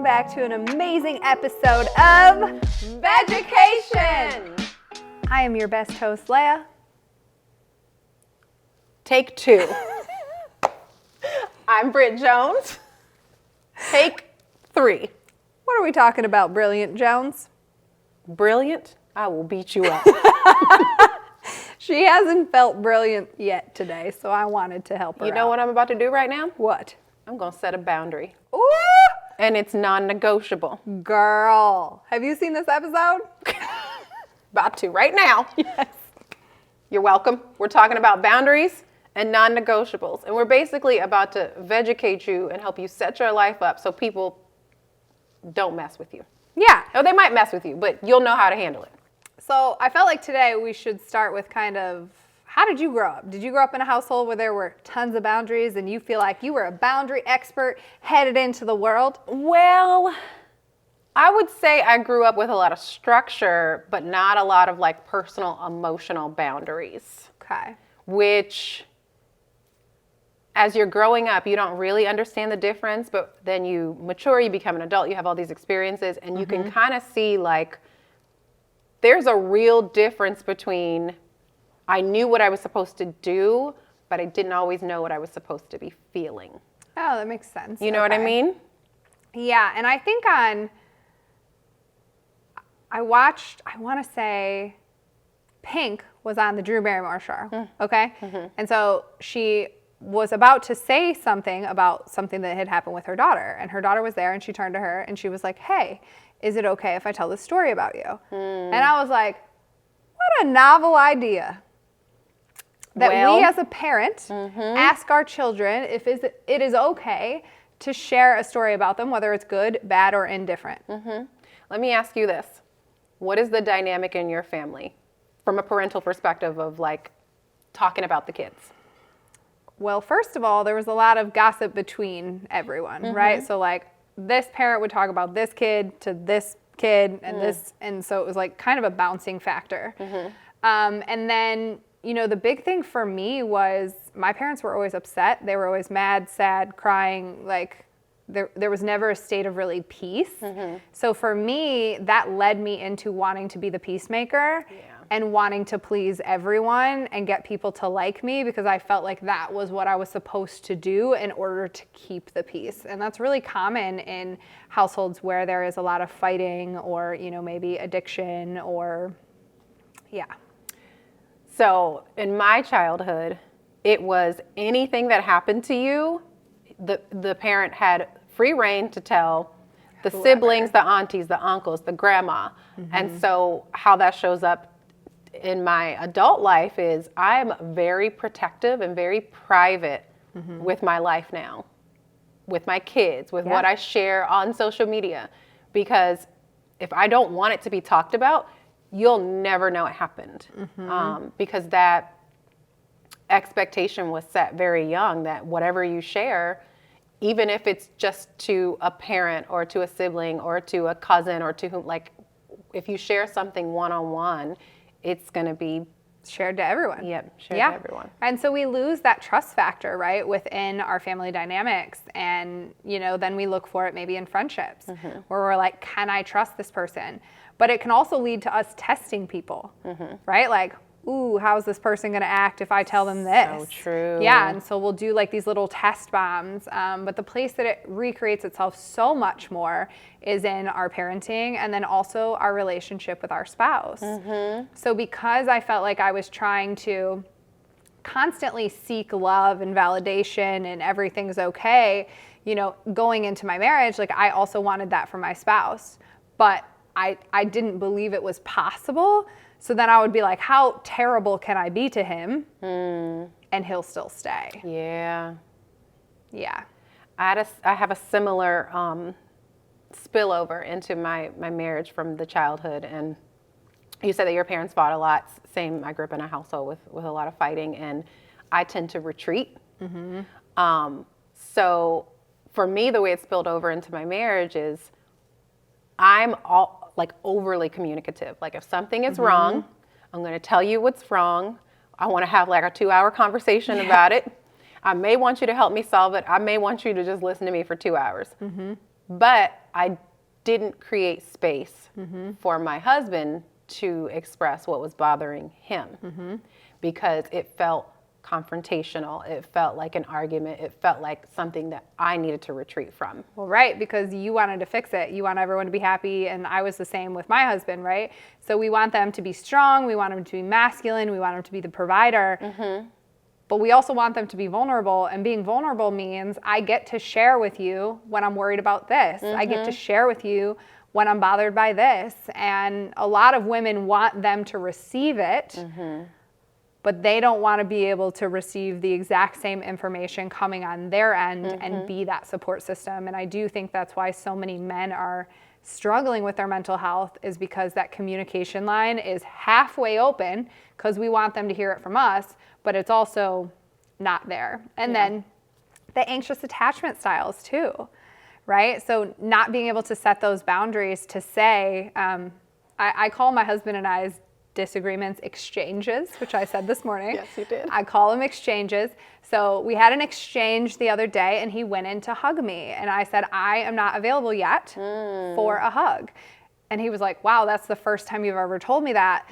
back to an amazing episode of Vedgecation. I am your best host, Leia. Take two. I'm Britt Jones. Take three. What are we talking about, Brilliant Jones? Brilliant? I will beat you up. She hasn't felt brilliant yet today, so I wanted to help her You know out. what I'm about to do right now? What? I'm going to set a boundary. Ooh! And it's non-negotiable. Girl, have you seen this episode? About to right now. Yes. You're welcome. We're talking about boundaries and non-negotiables. And we're basically about to vegetate you and help you set your life up so people don't mess with you. Yeah. Oh, they might mess with you, but you'll know how to handle it. So I felt like today we should start with kind of, how did you grow up? Did you grow up in a household where there were tons of boundaries and you feel like you were a boundary expert headed into the world? Well, I would say I grew up with a lot of structure, but not a lot of like personal emotional boundaries. Okay. Which, as you're growing up, you don't really understand the difference, but then you mature, you become an adult, you have all these experiences, and you can kind of see like, there's a real difference between I knew what I was supposed to do, but I didn't always know what I was supposed to be feeling. Oh, that makes sense. You know what I mean? Yeah, and I think I watched, I want to say, Pink was on the Drew Barrymore show, okay? And so she was about to say something about something that had happened with her daughter, and her daughter was there, and she turned to her, and she was like, hey, is it okay if I tell this story about you? And I was like, what a novel idea. That we as a parent ask our children if it is okay to share a story about them, whether it's good, bad, or indifferent. Let me ask you this. What is the dynamic in your family from a parental perspective of like talking about the kids? Well, first of all, there was a lot of gossip between everyone, right? So like this parent would talk about this kid to this kid and this, and so it was like kind of a bouncing factor. And then, you know, the big thing for me was my parents were always upset. They were always mad, sad, crying, like there was never a state of really peace. So for me, that led me into wanting to be the peacemaker and wanting to please everyone and get people to like me because I felt like that was what I was supposed to do in order to keep the peace. And that's really common in households where there is a lot of fighting or, you know, maybe addiction or, So in my childhood, it was anything that happened to you, the parent had free reign to tell the siblings, the aunties, the uncles, the grandma. And so how that shows up in my adult life is I'm very protective and very private with my life now, with my kids, with what I share on social media. Because if I don't want it to be talked about, you'll never know it happened. Because that expectation was set very young that whatever you share, even if it's just to a parent or to a sibling or to a cousin or to whom, like if you share something one-on-one, it's going to be shared to everyone. Shared to everyone. And so we lose that trust factor, right, within our family dynamics. And, you know, then we look for it maybe in friendships where we're like, can I trust this person? But it can also lead to us testing people, right? Like, ooh, how's this person going to act if I tell them this? So true. Yeah, and so we'll do like these little test bombs. But the place that it recreates itself so much more is in our parenting and then also our relationship with our spouse. So because I felt like I was trying to constantly seek love and validation and everything's okay, you know, going into my marriage, like I also wanted that for my spouse. But I didn't believe it was possible. So then I would be like, how terrible can I be to him? And he'll still stay. Yeah. Yeah. I have a similar spillover into my marriage from the childhood. And you said that your parents fought a lot. Same, I grew up in a household with a lot of fighting, and I tend to retreat. So for me, the way it spilled over into my marriage is I'm overly communicative. Like if something is wrong, I'm going to tell you what's wrong. I want to have like a 2-hour conversation about it. I may want you to help me solve it. I may want you to just listen to me for 2 hours. But I didn't create space for my husband to express what was bothering him because it felt confrontational. It felt like an argument. It felt like something that I needed to retreat from. Well, right, because you wanted to fix it. You want everyone to be happy, and I was the same with my husband, right? So we want them to be strong. We want them to be masculine. We want them to be the provider. But we also want them to be vulnerable, and being vulnerable means I get to share with you when I'm worried about this. I get to share with you when I'm bothered by this. And a lot of women want them to receive it, but they don't want to be able to receive the exact same information coming on their end and be that support system. And I do think that's why so many men are struggling with their mental health, is because that communication line is halfway open because we want them to hear it from us, but it's also not there. And then the anxious attachment styles too, right? So not being able to set those boundaries to say, I call my husband and I's disagreements exchanges, which I said this morning. Yes, you did. I call them exchanges. So we had an exchange the other day, and he went in to hug me, and I said, I am not available yet for a hug. And he was like, wow, that's the first time you've ever told me that.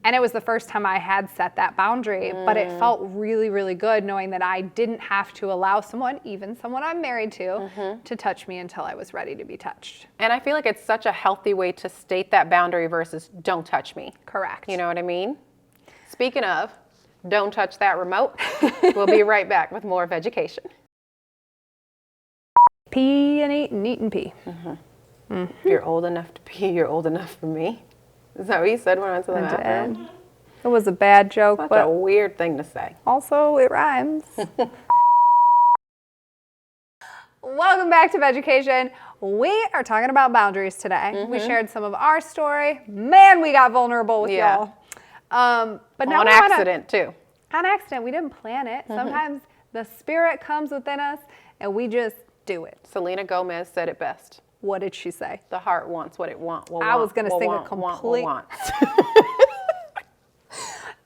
And it was the first time I had set that boundary, but it felt really, really good knowing that I didn't have to allow someone, even someone I'm married to touch me until I was ready to be touched. And I feel like it's such a healthy way to state that boundary versus don't touch me. Correct. You know what I mean? Speaking of, don't touch that remote. We'll be right back with more Vedgecation. Pee and eat and eat and pee. If you're old enough to pee, you're old enough for me. Is that what you said when I went to the bathroom? It was a bad joke, That's but a weird thing to say. also it rhymes. Welcome back to Vedgecation. We are talking about boundaries today. We shared some of our story. Man, we got vulnerable with y'all. But now on accident too. On accident. We didn't plan it. Sometimes the spirit comes within us and we just do it. Selena Gomez said it best. What did she say? The heart wants what it wants. I was going to sing a complete...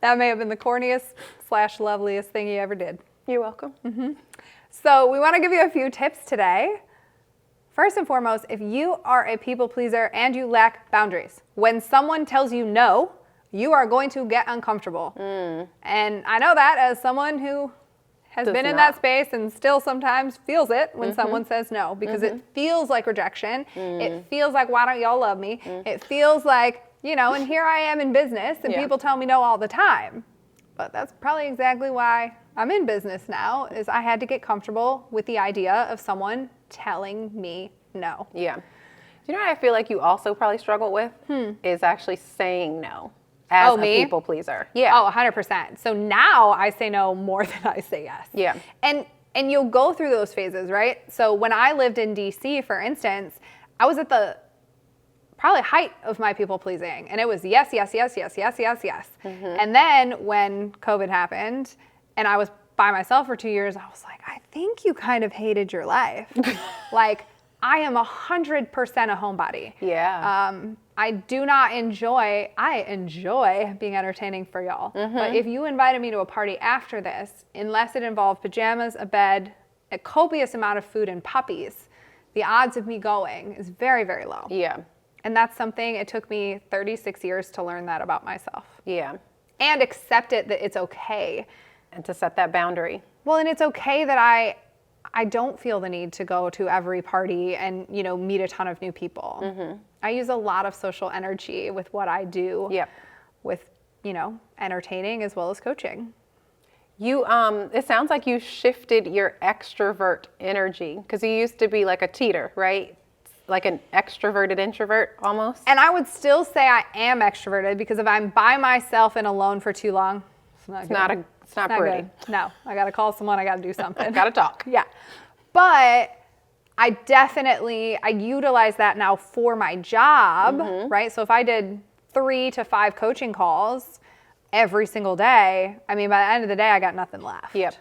That may have been the corniest / loveliest thing you ever did. You're welcome. So we want to give you a few tips today. First and foremost, if you are a people pleaser and you lack boundaries, when someone tells you no, you are going to get uncomfortable. And I know that as someone who has been in that space and still sometimes feels it when someone says no, because it feels like rejection. It feels like, why don't y'all love me? It feels like, you know, and here I am in business and people tell me no all the time. But that's probably exactly why I'm in business now, is I had to get comfortable with the idea of someone telling me no. Yeah. Do you know what I feel like you also probably struggle with? Is actually saying no as a people pleaser. Yeah. Oh, 100%. So now I say no more than I say yes. Yeah. And you'll go through those phases, right? So when I lived in DC, for instance, I was at the probably height of my people pleasing. And it was yes, yes, yes, yes, yes, yes, yes. And then when COVID happened and I was by myself for 2 years, I was like, I think you kind of hated your life. Like, I am 100% a homebody. Yeah. I enjoy being entertaining for y'all. But if you invited me to a party after this, unless it involved pajamas, a bed, a copious amount of food, and puppies, the odds of me going is very, very low. Yeah. And that's something, it took me 36 years to learn that about myself. Yeah. And accept it, that it's okay. And to set that boundary. Well, and it's okay that I don't feel the need to go to every party and, you know, meet a ton of new people. I use a lot of social energy with what I do. Yep. With, you know, entertaining as well as coaching. You, it sounds like you shifted your extrovert energy, because you used to be like a teeter, right? Like an extroverted introvert almost. And I would still say I am extroverted, because if I'm by myself and alone for too long, it's not pretty. Good. No, I got to call someone. I got to do something. Got to talk. Yeah. But I utilize that now for my job, right? So if I did 3 to 5 coaching calls every single day, I mean, by the end of the day, I got nothing left. Yep.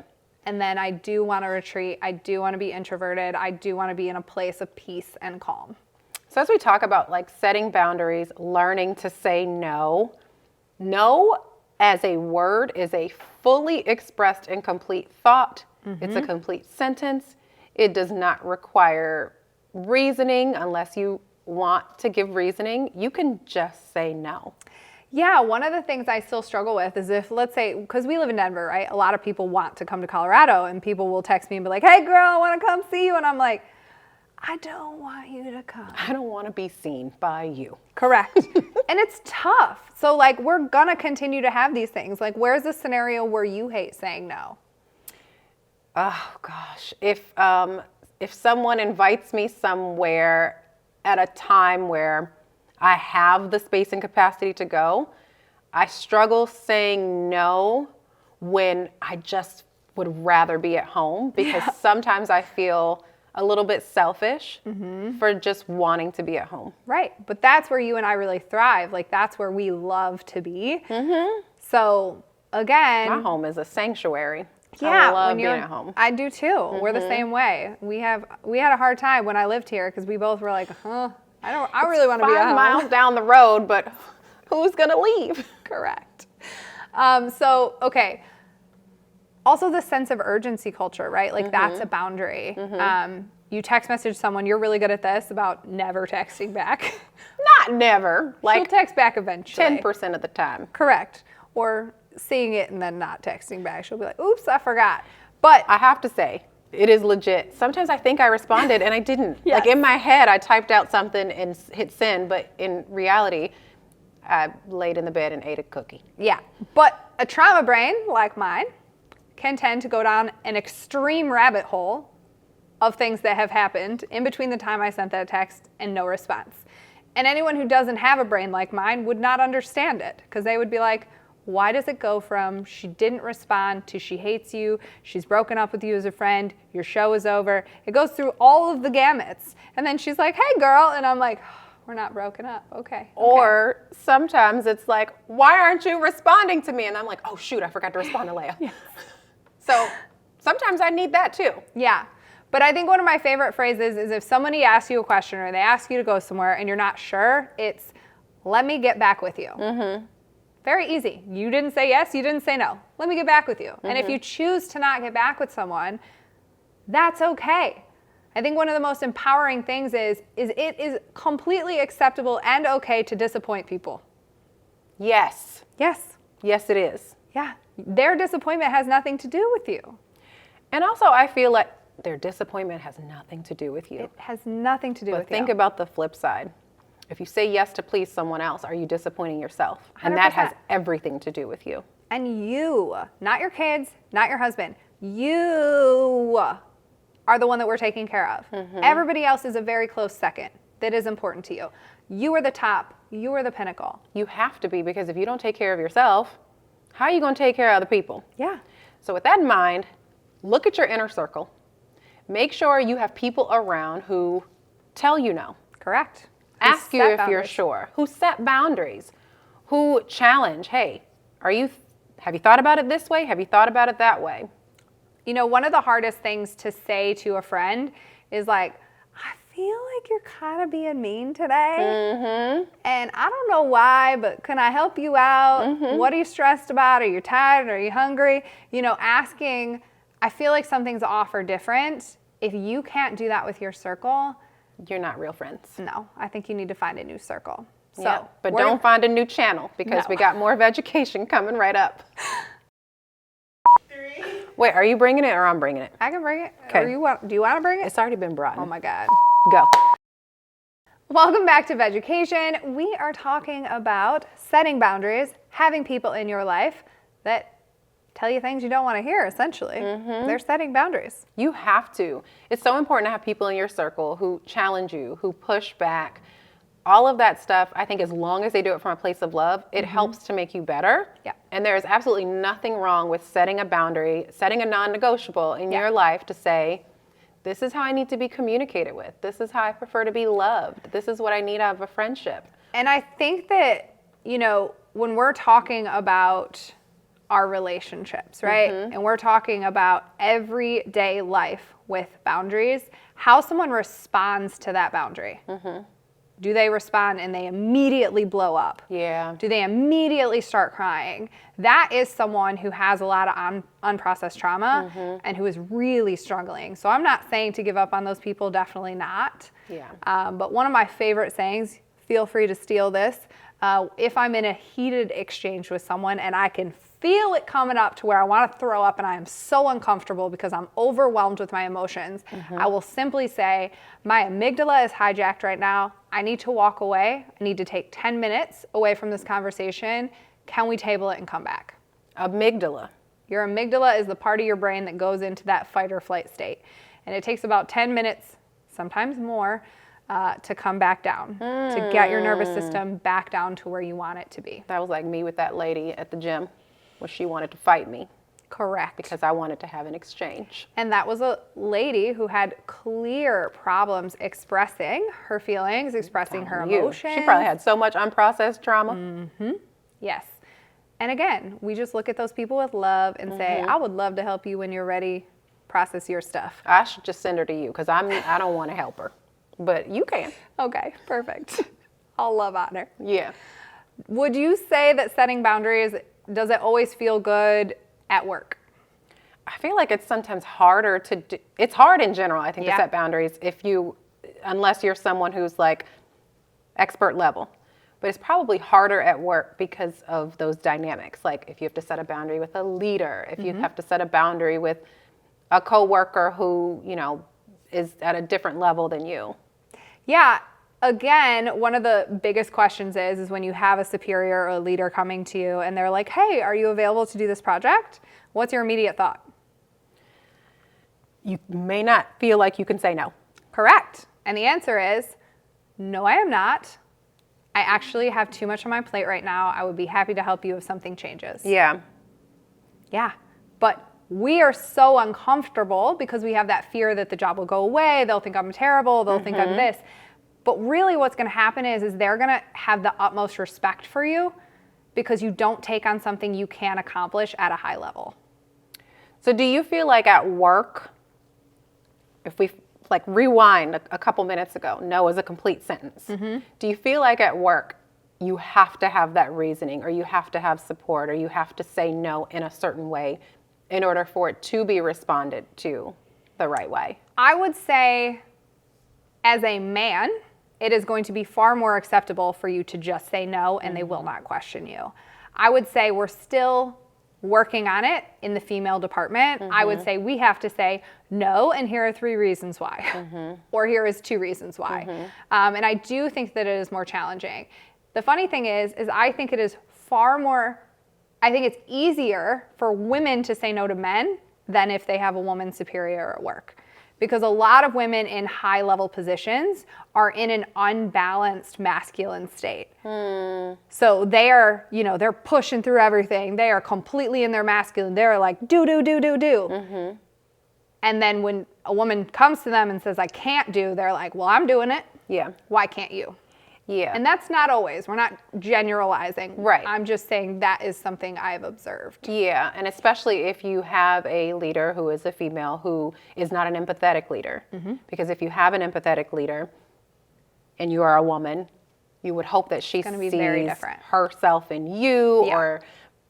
And then I do want to retreat. I do want to be introverted. I do want to be in a place of peace and calm. So as we talk about like setting boundaries, learning to say no as a word is a fully expressed and complete thought. It's a complete sentence. It does not require reasoning, unless you want to give reasoning, you can just say no. Yeah, one of the things I still struggle with is if, let's say, because we live in Denver, right? A lot of people want to come to Colorado, and people will text me and be like, hey girl, I want to come see you. And I'm like, I don't want you to come. I don't want to be seen by you. Correct. And it's tough. So like, we're going to continue to have these things. Like, where's the scenario where you hate saying no? Oh gosh. If someone invites me somewhere at a time where I have the space and capacity to go, I struggle saying no when I just would rather be at home, because sometimes I feel a little bit selfish for just wanting to be at home. Right. But that's where you and I really thrive. Like, that's where we love to be. So again, my home is a sanctuary. Yeah, I love when being at home. I do too. We're the same way. We had a hard time when I lived here because we both were like, I really want to be at home. 5 miles down the road, but who's gonna leave? Correct. Okay. Also, the sense of urgency culture, right? Like, that's a boundary. You text message someone, you're really good at this, about never texting back. Not never. She'll text back eventually. 10% of the time. Correct. Or seeing it and then not texting back. She'll be like, oops, I forgot. But I have to say, it is legit. Sometimes I think I responded and I didn't. Yes. Like, in my head, I typed out something and hit send, but in reality, I laid in the bed and ate a cookie. yeah. But a trauma brain like mine can tend to go down an extreme rabbit hole of things that have happened in between the time I sent that text and no response. And anyone who doesn't have a brain like mine would not understand it, because they would be like, why does it go from she didn't respond to she hates you, she's broken up with you as a friend, your show is over? It goes through all of the gamuts. And then she's like, hey girl. And I'm like, we're not broken up. Okay. Or sometimes it's like, why aren't you responding to me? And I'm like, oh shoot, I forgot to respond to Leia. Yes. So sometimes I need that too. Yeah. But I think one of my favorite phrases is if somebody asks you a question or they ask you to go somewhere and you're not sure, it's, let me get back with you. Very easy. You didn't say yes, you didn't say no. Let me get back with you. And if you choose to not get back with someone, that's okay. I think one of the most empowering things is it is completely acceptable and okay to disappoint people. Yes. Yes. Yes, it is. Yeah. Their disappointment has nothing to do with you. And also, I feel like their disappointment has nothing to do with you. It has nothing to do with you. But think about the flip side. If you say yes to please someone else, are you disappointing yourself? And that has everything to do with you. And you, not your kids, not your husband, you are the one that we're taking care of. Everybody else is a very close second that is important to you. You are the top. You are the pinnacle. You have to be, because if you don't take care of yourself, how are you going to take care of other people? Yeah. So with that in mind, look at your inner circle. Make sure you have people around who tell you no. Correct. Ask you if you're sure. Who set boundaries. Who challenge, hey, have you thought about it this way? Have you thought about it that way? You know, one of the hardest things to say to a friend is like, I feel like you're kind of being mean today. And I don't know why, but can I help you out? What are you stressed about? Are you tired? Are you hungry? You know, asking, I feel like some things off are different. If you can't do that with your circle, you're not real friends. No, I think you need to find a new circle. So, yeah, but don't find a new channel, because we got more Vedgecation coming right up. 3. Wait, are you bringing it or I'm bringing it? I can bring it. Okay. Do you want to bring it? It's already been brought in. Oh my God. Go. Welcome back to Vedgecation. We are talking about setting boundaries, having people in your life that tell you things you don't want to hear, essentially. They're setting boundaries. You have to. It's so important to have people in your circle who challenge you, who push back. All of that stuff, I think as long as they do it from a place of love, it helps to make you better. Yeah. And there is absolutely nothing wrong with setting a boundary, setting a non-negotiable in your life to say, this is how I need to be communicated with. This is how I prefer to be loved. This is what I need out of a friendship. And I think that, you know, when we're talking about our relationships, right? And we're talking about everyday life with boundaries, how someone responds to that boundary Do they respond and they immediately blow up? Yeah. Do they immediately start crying? That is someone who has a lot of unprocessed trauma and who is really struggling. So I'm not saying to give up on those people, definitely not. Yeah. But one of my favorite sayings, feel free to steal this, if I'm in a heated exchange with someone and I can feel it coming up to where I want to throw up and I am so uncomfortable because I'm overwhelmed with my emotions, I will simply say, my amygdala is hijacked right now. I need to walk away. I need to take 10 minutes away from this conversation. Can we table it and come back? Amygdala. Your amygdala is the part of your brain that goes into that fight or flight state. And it takes about 10 minutes, sometimes more, to come back down, to get your nervous system back down to where you want it to be. That was like me with that lady at the gym when she wanted to fight me. Correct. Because I wanted to have an exchange. And that was a lady who had clear problems expressing her feelings, expressing her emotions. She probably had so much unprocessed trauma. Yes. And again, we just look at those people with love and say, I would love to help you when you're ready, process your stuff. I should just send her to you because I don't want to help her. But you can. Okay, perfect. I'll love on her. Yeah. Would you say that setting boundaries, does it always feel good at work? I feel like it's sometimes harder to do. It's hard in general, I think, Yeah. to set boundaries unless you're someone who's like expert level. But it's probably harder at work because of those dynamics. Like if you have to set a boundary with a leader, if you have to set a boundary with a coworker who, is at a different level than you. Yeah. Again, one of the biggest questions is when you have a superior or a leader coming to you and they're like, hey, are you available to do this project? What's your immediate thought? You may not feel like you can say no. Correct. And the answer is, no, I am not. I actually have too much on my plate right now. I would be happy to help you if something changes. Yeah. Yeah. But we are so uncomfortable because we have that fear that the job will go away. They'll think I'm terrible. They'll think I'm this. But really what's going to happen is they're going to have the utmost respect for you because you don't take on something you can't accomplish at a high level. So do you feel like at work, if we like rewind a couple minutes ago, no is a complete sentence. Do you feel like at work you have to have that reasoning or you have to have support or you have to say no in a certain way in order for it to be responded to the right way? I would say as a man, it is going to be far more acceptable for you to just say no and they will not question you. I would say we're still working on it in the female department. I would say we have to say no, and here are 3 reasons why, or here is 2 reasons why. And I do think that it is more challenging. The funny thing is I think it is I think it's easier for women to say no to men than if they have a woman superior at work. Because a lot of women in high level positions are in an unbalanced masculine state. So they are, they're pushing through everything. They are completely in their masculine. They're like, do. And then when a woman comes to them and says, I can't do, they're like, well, I'm doing it. Yeah. Why can't you? Yeah. And that's not always. We're not generalizing. Right. I'm just saying that is something I've observed. Yeah, and especially if you have a leader who is a female who is not an empathetic leader. Because if you have an empathetic leader and you are a woman, you would hope that she gonna be sees very different. herself in you Yeah. or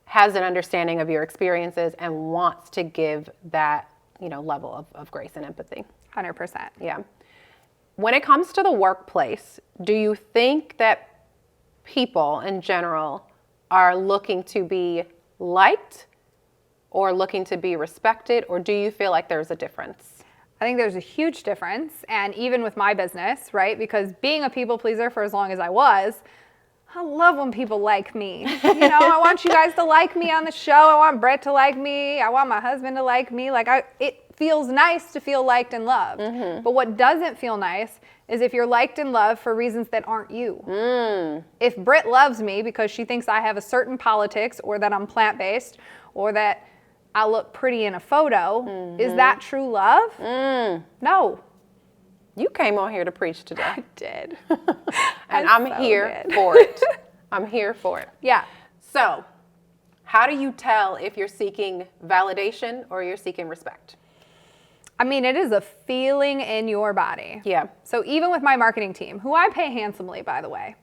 has an understanding of your experiences and wants to give that, level of grace and empathy. 100%. Yeah. When it comes to the workplace, do you think that people in general are looking to be liked or looking to be respected, or do you feel like there's a difference? I think there's a huge difference, and even with my business, right? Because being a people pleaser for as long as I was, I love when people like me. I want you guys to like me on the show. I want Brett to like me. I want my husband to like me. It feels nice to feel liked and loved. But what doesn't feel nice is if you're liked and loved for reasons that aren't you. If Britt loves me because she thinks I have a certain politics or that I'm plant-based or that I look pretty in a photo, is that true love? No. You came on here to preach today. I did. And I'm here for it. I'm here for it. Yeah. So, how do you tell if you're seeking validation or you're seeking respect? I mean, it is a feeling in your body. Yeah. So even with my marketing team, who I pay handsomely, by the way,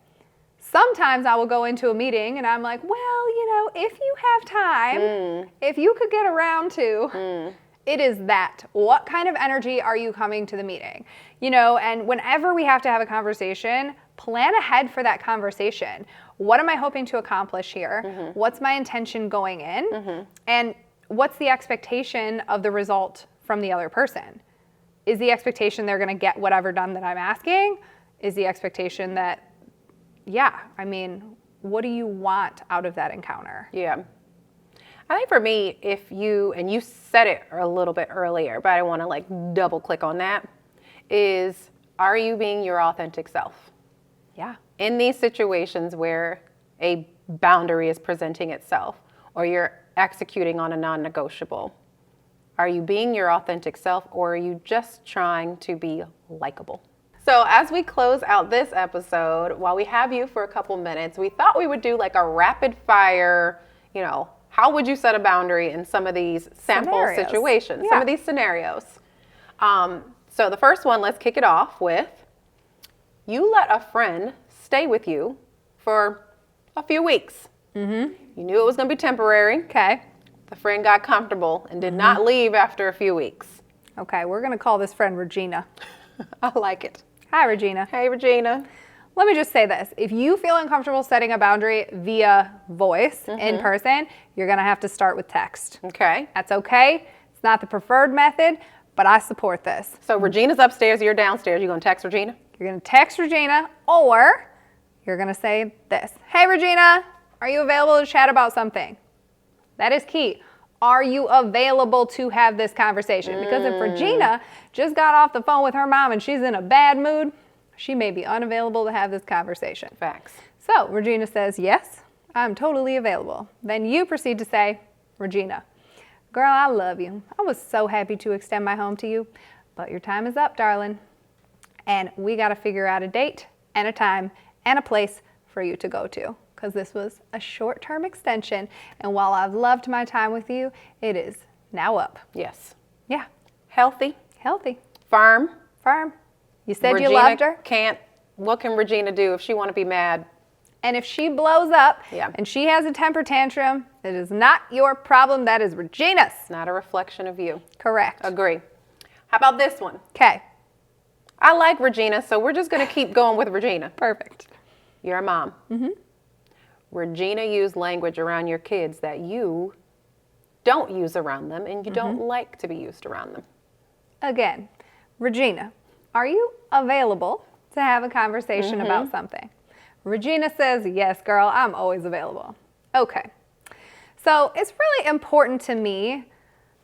sometimes I will go into a meeting and I'm like, well, if you have time, if you could get around to, it is that. What kind of energy are you coming to the meeting? And whenever we have to have a conversation, plan ahead for that conversation. What am I hoping to accomplish here? What's my intention going in? And what's the expectation of the result from the other person? Is the expectation they're going to get whatever done that I'm asking? Is the expectation that, what do you want out of that encounter? Yeah. I think for me, and you said it a little bit earlier, but I want to double click on that, is, are you being your authentic self? Yeah. In these situations where a boundary is presenting itself or you're executing on a non-negotiable, are you being your authentic self, or are you just trying to be likable? So as we close out this episode, while we have you for a couple minutes, we thought we would do a rapid fire, how would you set a boundary in some of these sample situations, some of these scenarios. So the first one, let's kick it off with, you let a friend stay with you for a few weeks. You knew it was going to be temporary. Okay. The friend got comfortable and did not leave after a few weeks. Okay, we're going to call this friend Regina. I like it. Hi, Regina. Hey, Regina. Let me just say this. If you feel uncomfortable setting a boundary via voice in person, you're going to have to start with text. Okay. That's okay. It's not the preferred method, but I support this. So Regina's upstairs, you're downstairs. You going to text Regina? You're going to text Regina, or you're going to say this. Hey, Regina, are you available to chat about something? That is key. Are you available to have this conversation? Because if Regina just got off the phone with her mom and she's in a bad mood, she may be unavailable to have this conversation. Facts. So Regina says, yes, I'm totally available. Then you proceed to say, Regina, girl, I love you. I was so happy to extend my home to you, but your time is up, darling. And we got to figure out a date and a time and a place for you to go to, because this was a short-term extension. And while I've loved my time with you, it is now up. Yes. Yeah. Healthy. Healthy. Firm. Firm. You said Regina you loved her. What can Regina do if she want to be mad? And if she blows up Yeah. and she has a temper tantrum, it is not your problem. That is Regina's. It's not a reflection of you. Correct. Agree. How about this one? Okay. I like Regina, so we're just going to keep going with Regina. Perfect. You're a mom. Regina used language around your kids that you don't use around them, and you don't like to be used around them. Again, Regina, are you available to have a conversation about something? Regina says, yes, girl, I'm always available. Okay. So it's really important to me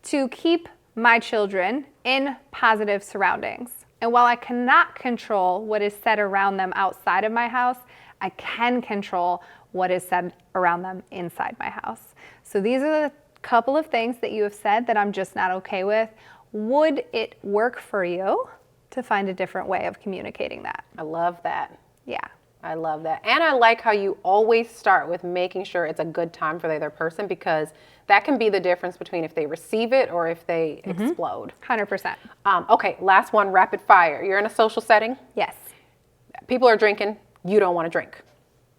to keep my children in positive surroundings. And while I cannot control what is said around them outside of my house, I can control what is said around them inside my house. So these are the couple of things that you have said that I'm just not okay with. Would it work for you to find a different way of communicating that? I love that. Yeah. I love that. And I like how you always start with making sure it's a good time for the other person, because that can be the difference between if they receive it or if they explode. 100%. Okay, last one, rapid fire. You're in a social setting. Yes. People are drinking. You don't want to drink.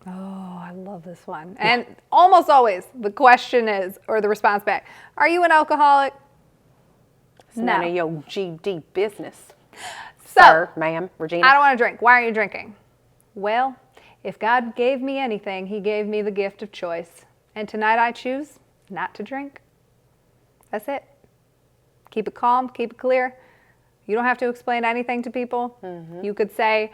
Oh, I love this one. And almost always the question is, or the response back, are you an alcoholic? It's none of your GD business. So, Sir, ma'am, Regina. I don't want to drink. Why are you drinking? Well, if God gave me anything, he gave me the gift of choice. And tonight I choose not to drink. That's it. Keep it calm, keep it clear. You don't have to explain anything to people. You could say,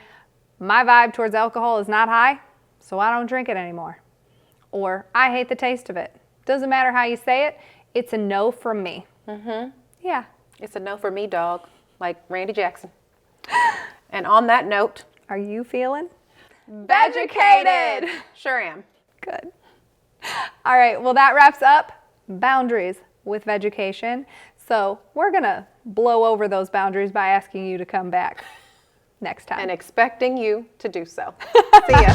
my vibe towards alcohol is not high, so I don't drink it anymore. Or, I hate the taste of it. Doesn't matter how you say it, it's a no from me. Yeah. It's a no for me, dog, like Randy Jackson. And on that note, are you feeling Vedgecated? Sure am. Good. All right, well, that wraps up boundaries with Vedgecation. So we're going to blow over those boundaries by asking you to come back next time. And expecting you to do so. See ya.